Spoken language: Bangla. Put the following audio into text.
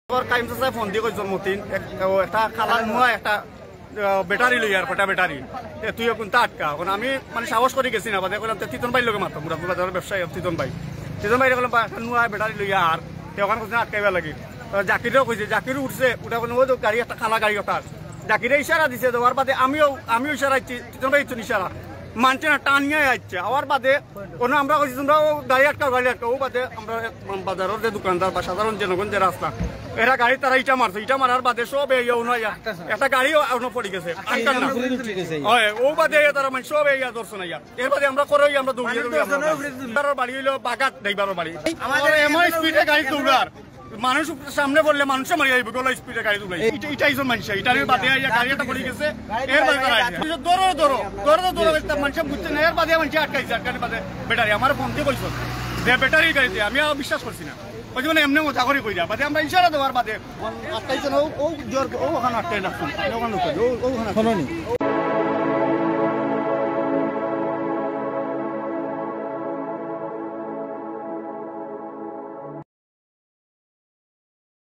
ফোন দিয়ে কইছ মতিন একটা খালার মুয়া একটা ব্যাটারি লই আর কটা ব্যাটারি তুই কোনটা আটকা এখন আমি মানে সাহস করে গেছি না বাদে কইলাম তিতন ভাই লোকে মাত্র মুরাদপুর বাজারের ব্যবসায়ী তিতন ভাই কইলাম একটা নুয়া ব্যাটারি লইয়া আর ওখানে কোথায় আটকাইবা লাগে জাকিরেও কইছে জাকিরও উঠছে ওটা কোনো গাড়ি একটা খালা গাড়ি ওঠার জাকিরে ইশারা দিছে দেওয়ার বাদে আমিও ইশারা দিচ্ছি তিতন ভাই ইচ্ছুন ইশারা মানছে না টান নিয়ে আসছে আবার বাদে কোনো আমরা কইছি তোমরা গাড়ি আটকাও ও বাদে আমরা বাজারের যে দোকানদার বা সাধারণ জনগণ যে রাস্তা এরা গাড়ি তারা ইটা মারছে ইটা মারার বাদে সব একটা গাড়ি পড়ে গেছে ও বাদে তারা মানে সব দর্শন এর বাদে আমরা করে আমরা দৌড়িয়ে বাড়ি হইলো বাগাত ড্রাইভারের বাড়ি এমন স্পিডে গাড়ি দৌড়ার মানুষ সামনে বললে মানুষে মারি যাইব গোলা স্পিডে গাড়ি তুলাই এটাই মানুষ এটার বাদে গাড়ি একটা পড়ে গেছে এর বাদে দৌড়ো মানুষ বুঝছে না এর বাদে মানুষ আটকাইছে আটকানোর বাদে ব্যাটারি আমার ফোন দিয়ে বলছো যে ব্যাটারি গাড়িতে আমি বিশ্বাস করছি না ওই মানে এমনি মজা করে কইরা বাদে আমরা ইশারা দেওয়ার বাদে আটকাইছে না ওখানে আটকাই রাখছেন ওখানে